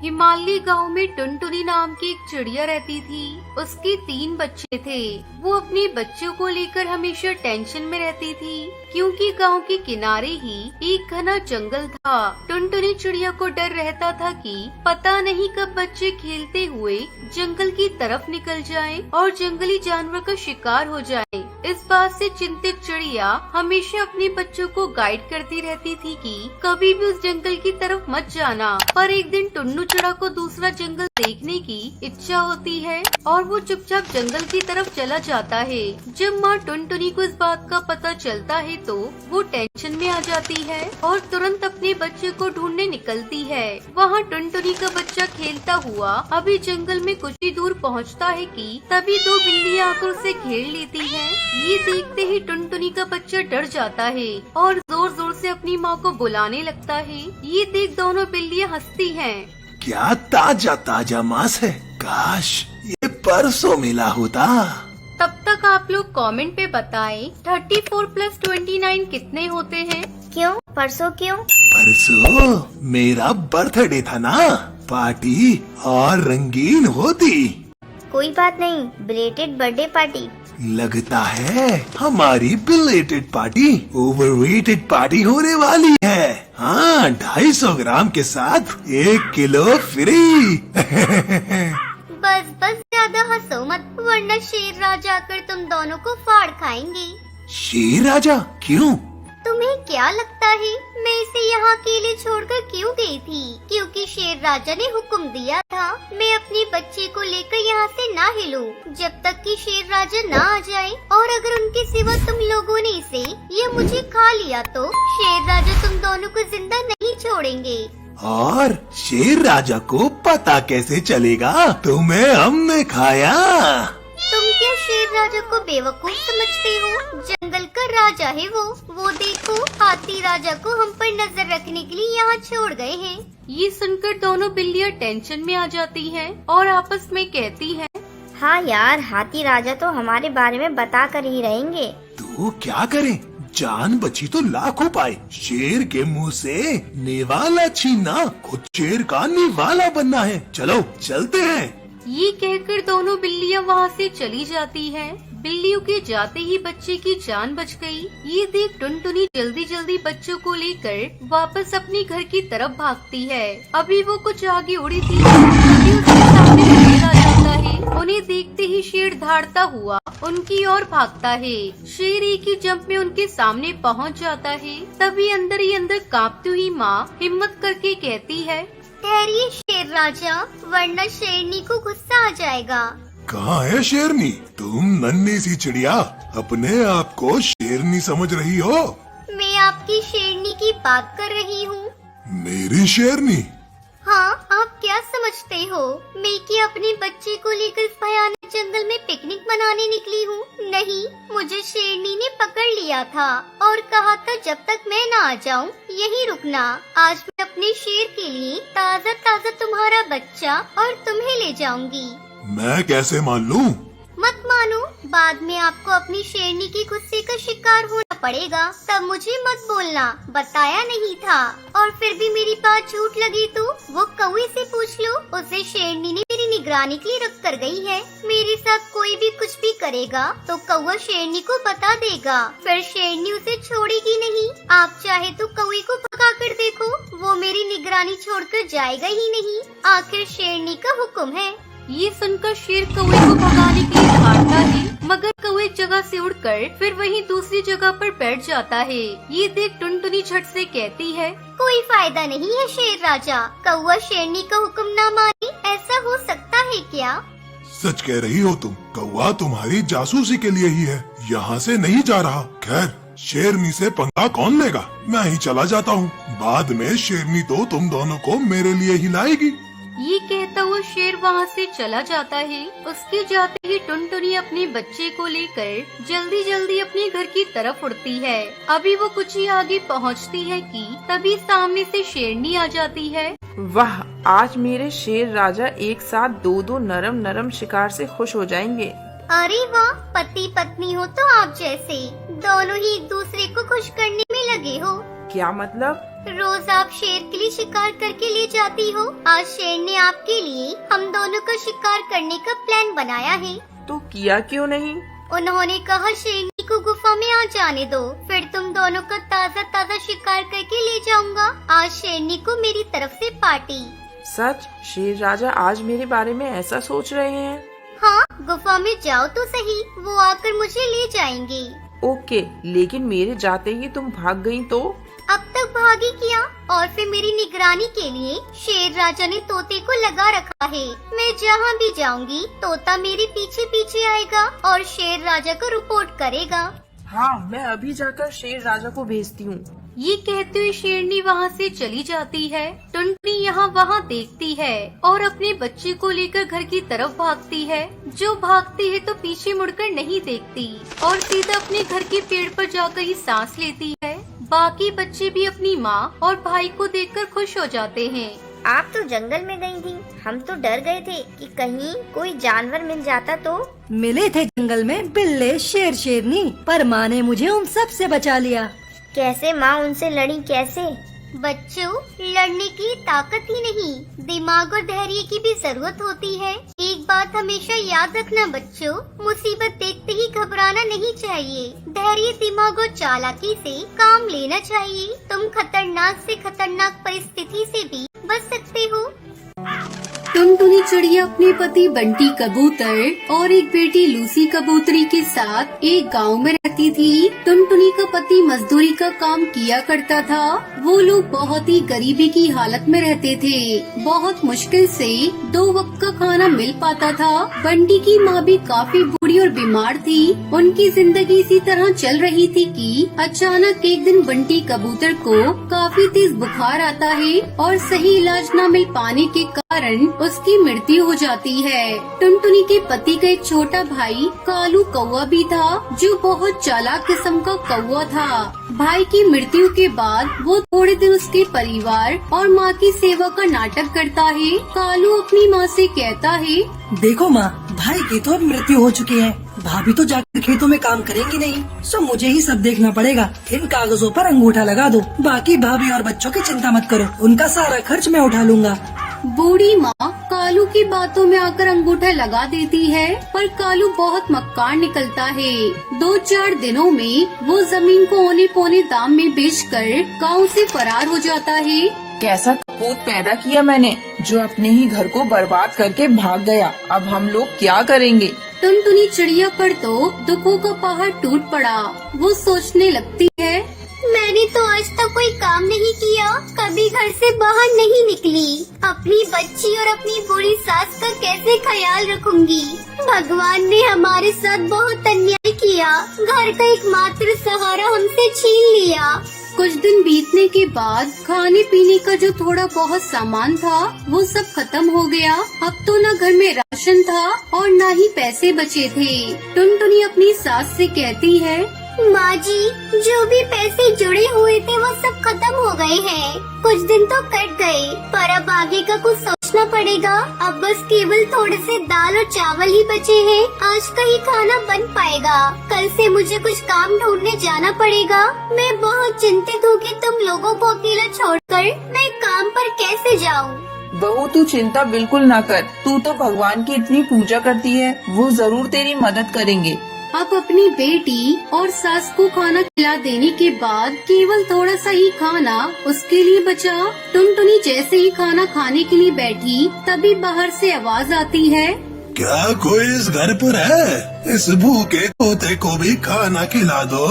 हिमालय गांव में टुनटुनी नाम की एक चिड़िया रहती थी। उसके 3 बच्चे थे। वो अपने बच्चों को लेकर हमेशा टेंशन में रहती थी, क्योंकि गांव के किनारे ही एक घना जंगल था। टुनटुनी चिड़िया को डर रहता था कि पता नहीं कब बच्चे खेलते हुए जंगल की तरफ निकल जाएं और जंगली जानवर का शिकार हो जाएं। इस बात से चिंतित चिड़िया हमेशा अपने बच्चों को गाइड करती रहती थी कि कभी भी उस जंगल की तरफ मत जाना। पर एक दिन टुन्नू चिड़ा को दूसरा जंगल देखने की इच्छा होती है और वो चुपचाप जंगल की तरफ चला जाता है। जब माँ टुनटुनी को इस बात का पता चलता है तो वो टेंशन में आ जाती है और तुरंत अपने बच्चे को ढूंढने निकलती है। वहाँ टुनटुनी का बच्चा खेलता हुआ अभी जंगल में कुछ ही दूर पहुँचता है कि तभी 2 बिल्लियाँ आकर उसे घेर लेती है। ये देखते ही टुनटुनी का बच्चा डर जाता है और जोर जोर से अपनी माँ को बुलाने लगता है। ये देख दोनों बिल्लियाँ हंसती हैं। क्या ताजा ताजा मांस है, काश ये परसों मिला होता। तब तक आप लोग कमेंट पे बताएं 34 + 29 कितने होते हैं। क्यों परसों क्यों? परसों मेरा बर्थडे था ना, पार्टी और रंगीन होती। कोई बात नहीं, बिलेटेड बर्थडे पार्टी। लगता है हमारी बिलेटेड पार्टी ओवरवेटेड पार्टी होने वाली है। हाँ, 250 ग्राम के साथ 1 किलो फ्री। बस ज्यादा हंसो मत, वरना शेर राजा आकर तुम दोनों को फाड़ खाएंगे। शेर राजा क्यों? तुम्हें क्या लगता है मैं इसे यहाँ अकेले छोड़कर क्यों गई थी? क्योंकि शेर राजा ने हुक्म दिया था मैं अपने बच्चे को लेकर यहाँ से ना हिलूं जब तक कि शेर राजा ना आ जाए, और अगर उनके सिवा तुम लोगों ने इसे या मुझे खा लिया तो शेर राजा तुम दोनों को जिंदा नहीं छोड़ेंगे। और शेर राजा को पता कैसे चलेगा तुम्हें हमने खाया? तुम क्या शेर राजा को बेवकूफ समझते हो? जंगल का राजा है वो देखो हाथी राजा को हम पर नजर रखने के लिए यहाँ छोड़ गए हैं। ये सुनकर दोनों बिल्लियाँ टेंशन में आ जाती हैं और आपस में कहती हैं, हाँ यार, हाथी राजा तो हमारे बारे में बता कर ही रहेंगे। तो क्या करें, जान बची तो लाखों पाए। शेर के मुंह से निवाला छीनना खुद शेर का निवाला बनना है। चलो चलते हैं। ये कहकर दोनों बिल्लियाँ वहाँ से चली जाती हैं। बिल्लियों के जाते ही बच्चे की जान बच गई। ये देख टुनटुनी जल्दी जल्दी बच्चों को लेकर वापस अपने घर की तरफ भागती है। अभी वो कुछ आगे उड़ी थी तभी उसके सामने शेर आ जाता है। उन्हें देखते ही शेर धाड़ता हुआ उनकी ओर भागता है। शेर एक ही जंप में उनके सामने पहुँच जाता है। तभी अंदर ही अंदर कांपती हुई माँ हिम्मत करके कहती है, ठहरिए शेर राजा, वरना शेरनी को गुस्सा आ जाएगा। कहाँ है शेरनी? तुम नन्ही सी चिड़िया अपने आप को शेरनी समझ रही हो? मैं आपकी शेरनी की बात कर रही हूँ। मेरी शेरनी? हाँ, आप क्या समझते हो मैं कि अपने बच्चे को लेकर इस भयानक जंगल में पिकनिक मनाने निकली हूँ? नहीं, मुझे शेरनी ने पकड़ लिया था और कहा था जब तक मैं न आ जाऊँ यहीं रुकना। आज मैं अपने शेर के लिए ताज़ा ताज़ा तुम्हारा बच्चा और तुम्हें ले जाऊंगी। मैं कैसे मान लूं? मत मानो, बाद में आपको अपनी शेरनी की गुस्से का शिकार होना पड़ेगा। तब मुझे मत बोलना बताया नहीं था, और फिर भी मेरी बात झूठ लगी तो वो कौवे से पूछ लो, उसे शेरनी ने मेरी निगरानी के लिए रख कर गई है। मेरे साथ कोई भी कुछ भी करेगा तो कौवा शेरनी को बता देगा, फिर शेरनी उसे छोड़ेगी नहीं। आप चाहे तो कौवे को भगा कर देखो, वो मेरी निगरानी छोड़कर जाएगा ही नहीं। आखिर शेरनी का हुक्म है। ये सुनकर शेर कौवे को भगाने के लिए भागता है, मगर कौवे जगह से उड़कर फिर वहीं दूसरी जगह पर बैठ जाता है। ये देख टुनटुनी झट से कहती है, कोई फायदा नहीं है शेर राजा, कौवा शेरनी का हुक्म ना माने, ऐसा हो सकता है क्या? सच कह रही हो तुम, कौवा तुम्हारी जासूसी के लिए ही है, यहाँ से नहीं जा रहा। खैर, शेरनी से पंगा कौन लेगा, मैं ही चला जाता हूँ। बाद में शेरनी तो तुम दोनों को मेरे लिए ही लाएगी। ये कहता हुआ शेर वहाँ से चला जाता है। उसके जाते ही टुनटुनी अपने बच्चे को लेकर जल्दी जल्दी अपने घर की तरफ उड़ती है। अभी वो कुछ ही आगे पहुँचती है कि तभी सामने से शेरनी आ जाती है। वाह, आज मेरे शेर राजा एक साथ 2-2 नरम नरम शिकार से खुश हो जाएंगे। अरे वाह, पति पत्नी हो तो आप जैसे, दोनों ही एक दूसरे को खुश करने में लगे हो। क्या मतलब? रोज आप शेर के लिए शिकार करके ले जाती हो। आज शेर ने आपके लिए हम दोनों का शिकार करने का प्लान बनाया है। तो किया क्यों नहीं? उन्होंने कहा शेरनी को गुफा में आ जाने दो, फिर तुम दोनों का ताज़ा ताज़ा शिकार करके ले जाऊंगा। आज शेरनी को मेरी तरफ से पार्टी। सच? शेर राजा आज मेरे बारे में ऐसा सोच रहे हैं? हाँ, गुफा में जाओ तो सही, वो आकर मुझे ले जाएंगे। ओके, लेकिन मेरे जाते ही तुम भाग गई तो? अब तक भागी किया, और फिर मेरी निगरानी के लिए शेर राजा ने तोते को लगा रखा है। मैं जहाँ भी जाऊँगी तोता मेरे पीछे पीछे आएगा और शेर राजा को रिपोर्ट करेगा। हाँ, मैं अभी जाकर शेर राजा को भेजती हूँ। ये कहते हुए शेरनी वहाँ से चली जाती है। टुनटुनी यहाँ वहाँ देखती है और अपने बच्चे को लेकर घर की तरफ भागती है। जो भागती है तो पीछे मुड़कर नहीं देखती और सीधा अपने घर के पेड़ पर जाकर ही सांस लेती है। बाकी बच्चे भी अपनी माँ और भाई को देखकर खुश हो जाते हैं। आप तो जंगल में गई थी, हम तो डर गए थे कि कहीं कोई जानवर मिल जाता तो। मिले थे जंगल में बिल्ले, शेर, शेरनी, पर माँ ने मुझे उन सब से बचा लिया। कैसे माँ उनसे लड़ी कैसे? बच्चों, लड़ने की ताकत ही नहीं, दिमाग और धैर्य की भी जरूरत होती है। एक बात हमेशा याद रखना बच्चों, मुसीबत देखते ही घबराना नहीं चाहिए। धैर्य, दिमाग और चालाकी से काम लेना चाहिए। तुम खतरनाक से खतरनाक परिस्थिति से भी बच सकते हो। टुनटुनी चिड़िया अपने पति बंटी कबूतर और एक बेटी लूसी कबूतरी के साथ एक गांव में रहती थी। टुनटुनी का पति मजदूरी का काम किया करता था। वो लोग बहुत ही गरीबी की हालत में रहते थे। बहुत मुश्किल से 2 वक्त का खाना मिल पाता था। बंटी की माँ भी काफी बूढ़ी और बीमार थी। उनकी जिंदगी इसी तरह चल रही थी कि अचानक एक दिन बंटी कबूतर को काफी तेज बुखार आता है और सही इलाज न मिल पाने के कारण उसकी मृत्यु हो जाती है। टुनटुनी के पति का एक छोटा भाई कालू कौवा भी था, जो बहुत चालाक किस्म का कौवा था। भाई की मृत्यु के बाद वो थोड़े दिन उसके परिवार और माँ की सेवा का नाटक करता है। कालू अपनी माँ से कहता है, देखो माँ, भाई की तो अब मृत्यु हो चुकी है। भाभी तो जाकर खेतों में काम करेंगी नहीं, सो मुझे ही सब देखना पड़ेगा। इन कागजों पर अंगूठा लगा दो, बाकी भाभी और बच्चों की चिंता मत करो, उनका सारा खर्च मैं उठा लूंगा। बूढ़ी माँ कालू की बातों में आकर अंगूठा लगा देती है, पर कालू बहुत मक्कार निकलता है। 2-4 दिनों में वो जमीन को औने पौने दाम में बेचकर गांव से फरार हो जाता है। कैसा कपूत पैदा किया मैंने, जो अपने ही घर को बर्बाद करके भाग गया। अब हम लोग क्या करेंगे? टुनटुनी चिड़िया पर तो दुखों का पहाड़ टूट पड़ा। वो सोचने लगती है, मैंने तो आज तक कोई काम नहीं किया, कभी घर से बाहर नहीं निकली। अपनी बच्ची और अपनी बूढ़ी सास का कैसे ख्याल रखूंगी? भगवान ने हमारे साथ बहुत अन्याय किया, घर का एकमात्र सहारा हमसे छीन लिया। कुछ दिन बीतने के बाद खाने पीने का जो थोड़ा बहुत सामान था वो सब खत्म हो गया। अब तो न घर में राशन था और न ही पैसे बचे थे। टुनटुनी अपनी सास से कहती है, माँ जी, जो भी पैसे जुड़े हुए थे वो सब खत्म हो गए हैं। कुछ दिन तो कट गए, पर अब आगे का कुछ सोचना पड़ेगा। अब बस केवल थोड़े से दाल और चावल ही बचे हैं। आज का ही खाना बन पाएगा, कल से मुझे कुछ काम ढूंढने जाना पड़ेगा। मैं बहुत चिंतित हूँ कि तुम लोगों को अकेला छोड़कर मैं काम पर कैसे जाऊँ। बहू, तू चिंता बिल्कुल ना कर। तू तो भगवान की इतनी पूजा करती है, वो जरूर तेरी मदद करेंगे। अब अपनी बेटी और सास को खाना खिला देने के बाद केवल थोड़ा सा ही खाना उसके लिए बचा। टुनटुनी जैसे ही खाना खाने के लिए बैठी, तभी बाहर से आवाज आती है, क्या कोई इस घर पर है? इस भूखे तोते को भी खाना खिला दो।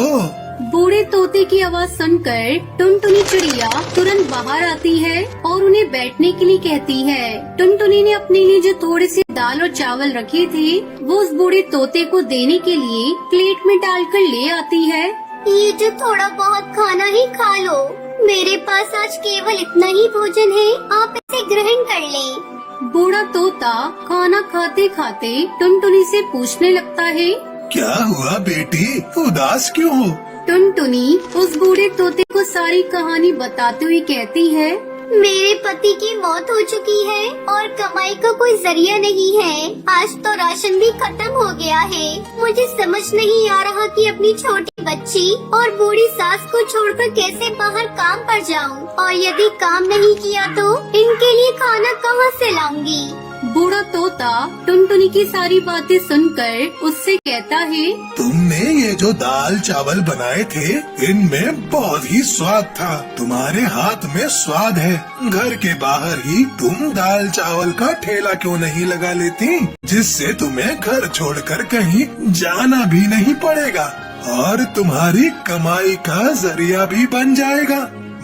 बूढ़े तोते की आवाज सुनकर टुनटुनी चिड़िया तुरंत बाहर आती है और उन्हें बैठने के लिए कहती है। टुनटुनी ने अपने लिए जो थोड़े से दाल और चावल रखे थे वो उस बूढ़े तोते को देने के लिए प्लेट में डालकर ले आती है। ये जो थोड़ा बहुत खाना ही खा लो, मेरे पास आज केवल इतना ही भोजन है, आप इसे ग्रहण कर लें। बूढ़ा तोता खाना खाते खाते टुनटुनी से पूछने लगता है, क्या हुआ बेटी, उदास क्यों हो? टुनटुनी उस बूढ़े तोते को सारी कहानी बताते हुए कहती है, मेरे पति की मौत हो चुकी है और कमाई का कोई जरिया नहीं है। आज तो राशन भी खत्म हो गया है। मुझे समझ नहीं आ रहा कि अपनी छोटी बच्ची और बूढ़ी सास को छोड़कर कैसे बाहर काम पर जाऊं? और यदि काम नहीं किया तो इनके लिए खाना कहाँ से लाऊंगी? बूढ़ा तोता टुनटुनी की सारी बातें सुनकर उससे कहता है, तुमने ये जो दाल चावल बनाए थे इनमें बहुत ही स्वाद था। तुम्हारे हाथ में स्वाद है। घर के बाहर ही तुम दाल चावल का ठेला क्यों नहीं लगा लेती, जिससे तुम्हें घर छोड़कर कहीं जाना भी नहीं पड़ेगा और तुम्हारी कमाई का जरिया भी बन जाएगा।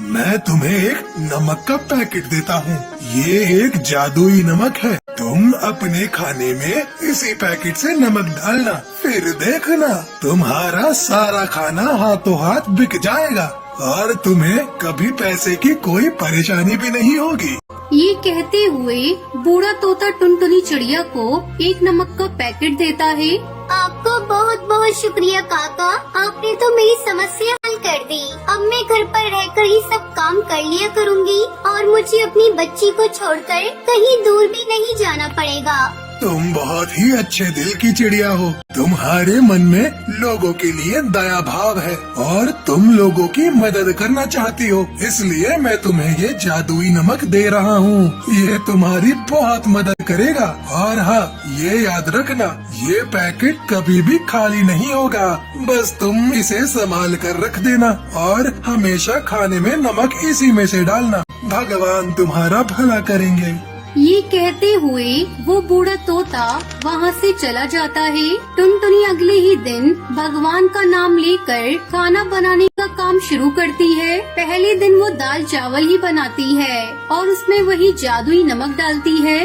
मैं तुम्हें एक नमक का पैकेट देता हूँ। ये एक जादुई नमक है। तुम अपने खाने में इसी पैकेट से नमक डालना, फिर देखना तुम्हारा सारा खाना हाथों हाथ बिक जाएगा और तुम्हें कभी पैसे की कोई परेशानी भी नहीं होगी। ये कहते हुए बूढ़ा तोता टुनटुनी चिड़िया को एक नमक का पैकेट देता है। आपको बहुत बहुत शुक्रिया काका, आपने तो मेरी समस्या हल कर दी। अब मैं घर पर रहकर ही सब काम कर लिया करूँगी और मुझे अपनी बच्ची को छोड़कर कहीं दूर भी नहीं जाना पड़ेगा। तुम बहुत ही अच्छे दिल की चिड़िया हो। तुम्हारे मन में लोगों के लिए दया भाव है और तुम लोगों की मदद करना चाहती हो, इसलिए मैं तुम्हें ये जादुई नमक दे रहा हूँ। ये तुम्हारी बहुत मदद करेगा। और हाँ, ये याद रखना, ये पैकेट कभी भी खाली नहीं होगा। बस तुम इसे संभाल कर रख देना और हमेशा खाने में नमक इसी में से डालना। भगवान तुम्हारा भला करेंगे। ये कहते हुए वो बूढ़ा तोता वहाँ से चला जाता है। टुनटुनी अगले ही दिन भगवान का नाम लेकर खाना बनाने का काम शुरू करती है। पहले दिन वो दाल चावल ही बनाती है और उसमें वही जादुई नमक डालती है।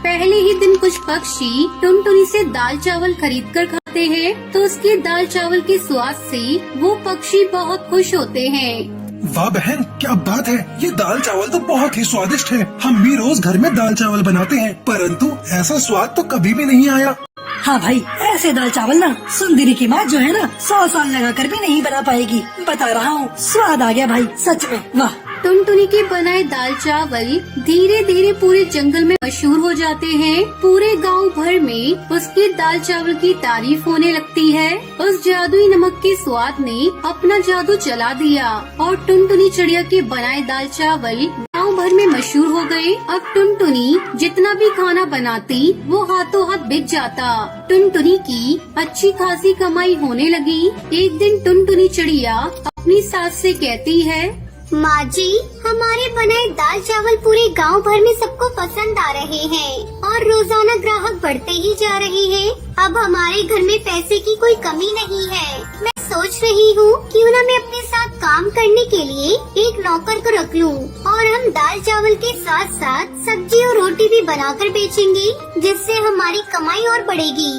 पहले ही दिन कुछ पक्षी टुनटुनी से दाल चावल खरीद कर खाते हैं, तो उसके दाल चावल के स्वाद से वो पक्षी बहुत खुश होते हैं। वाह बहन, क्या बात है। ये दाल चावल तो बहुत ही स्वादिष्ट है। हम भी रोज घर में दाल चावल बनाते हैं, परंतु ऐसा स्वाद तो कभी भी नहीं आया। हाँ भाई, ऐसे दाल चावल ना सुंदरी की माँ जो है ना 100 साल लगा कर भी नहीं बना पाएगी। बता रहा हूँ, स्वाद आ गया भाई, सच में वाह। टुनटुनी के बनाए दाल चावल धीरे धीरे पूरे जंगल में मशहूर हो जाते हैं। पूरे गांव भर में उसके दाल चावल की तारीफ होने लगती है। उस जादुई नमक के स्वाद ने अपना जादू चला दिया और टुनटुनी चिड़िया के बनाए दाल चावल गांव भर में मशहूर हो गए। अब टुनटुनी जितना भी खाना बनाती वो हाथों हाथ बिक जाता। टुनटुनी की अच्छी खासी कमाई होने लगी। एक दिन टुनटुनी चिड़िया अपनी सास से कहती है, माँ जी, हमारे बनाए दाल चावल पूरे गांव भर में सबको पसंद आ रहे हैं और रोजाना ग्राहक बढ़ते ही जा रहे हैं। अब हमारे घर में पैसे की कोई कमी नहीं है। मैं सोच रही हूँ क्यों न मैं अपने साथ काम करने के लिए एक नौकर को रख लूँ और हम दाल चावल के साथ साथ सब्जी और रोटी भी बनाकर बेचेंगे, जिससे हमारी कमाई और बढ़ेगी।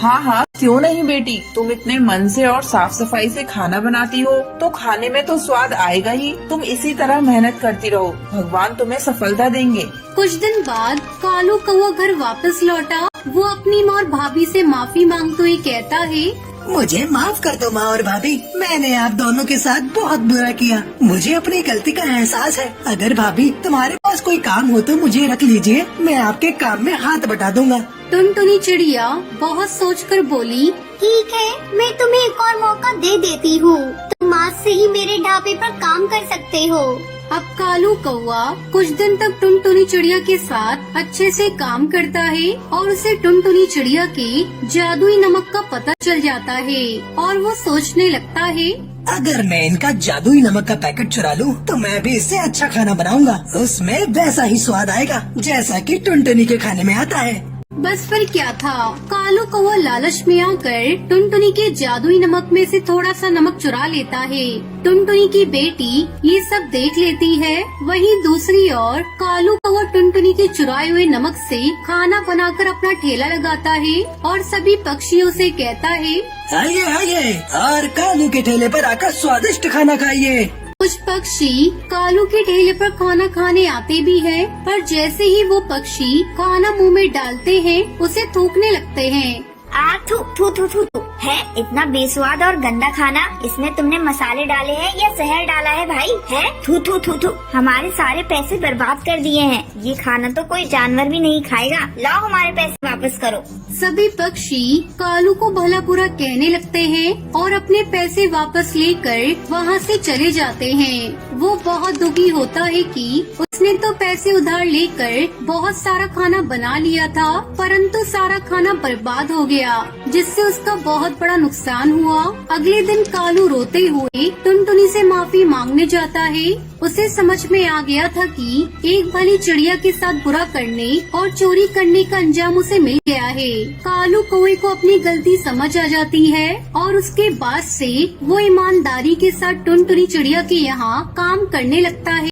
हाँ हाँ, क्यों नहीं बेटी, तुम इतने मन से और साफ सफाई से खाना बनाती हो तो खाने में तो स्वाद आएगा ही। तुम इसी तरह मेहनत करती रहो, भगवान तुम्हें सफलता देंगे। कुछ दिन बाद कालू कौवा घर वापस लौटा। वो अपनी माँ और भाभी से माफी मांगते हुए कहता है, मुझे माफ कर दो माँ और भाभी, मैंने आप दोनों के साथ बहुत बुरा किया। मुझे अपनी गलती का एहसास है। अगर भाभी तुम्हारे पास कोई काम हो तो मुझे रख लीजिए, मैं आपके काम में हाथ बटा दूंगा। टुनटुनी चिड़िया बहुत सोचकर बोली, ठीक है, मैं तुम्हें एक और मौका दे देती हूँ। तुम आज से ही मेरे ढाबे पर काम कर सकते हो। अब कालू कौवा कुछ दिन तक टुनटुनी चिड़िया के साथ अच्छे से काम करता है और उसे टुनटुनी चिड़िया के जादुई नमक का पता चल जाता है और वो सोचने लगता है, अगर मैं इनका जादुई नमक का पैकेट चुरा लूं, तो मैं भी इससे अच्छा खाना बनाऊंगा। उसमें वैसा ही स्वाद आएगा जैसा कि टुनटुनी के खाने में आता है। बस फिर क्या था, कालू कौवा लालच में आकर टुनटुनी के जादुई नमक में से थोड़ा सा नमक चुरा लेता है। टुनटुनी की बेटी ये सब देख लेती है। वहीं दूसरी ओर कालू कौवा टुनटुनी के चुराए हुए नमक से खाना बनाकर अपना ठेला लगाता है और सभी पक्षियों से कहता है, आइए आइए और कालू के ठेले पर आकर स्वादिष्ट खाना खाइए। कुछ पक्षी कालू के ठेले पर खाना खाने आते भी हैं, पर जैसे ही वो पक्षी खाना मुंह में डालते हैं उसे थूकने लगते हैं। थू थू थू थू थू। है इतना बेस्वाद और गंदा खाना, इसमें तुमने मसाले डाले हैं या जहर डाला है भाई? है थू थू थू थू। हमारे सारे पैसे बर्बाद कर दिए हैं, ये खाना तो कोई जानवर भी नहीं खाएगा। लाओ हमारे पैसे वापस करो। सभी पक्षी कालू को भला बुरा कहने लगते हैं और अपने पैसे वापस लेकर वहाँ से चले जाते हैं। वो बहुत दुखी होता है कि उसने तो पैसे उधार लेकर बहुत सारा खाना बना लिया था, परंतु सारा खाना बर्बाद हो गया, जिससे उसका बहुत बड़ा नुकसान हुआ। अगले दिन कालू रोते हुए टुनटुनी से माफी मांगने जाता है। उसे समझ में आ गया था कि एक भली चिड़िया के साथ बुरा करने और चोरी करने का अंजाम उसे मिल गया है। कालू कौवे को अपनी गलती समझ आ जाती है और उसके बाद से वो ईमानदारी के साथ टुनटुनी चिड़िया के यहाँ काम करने लगता है।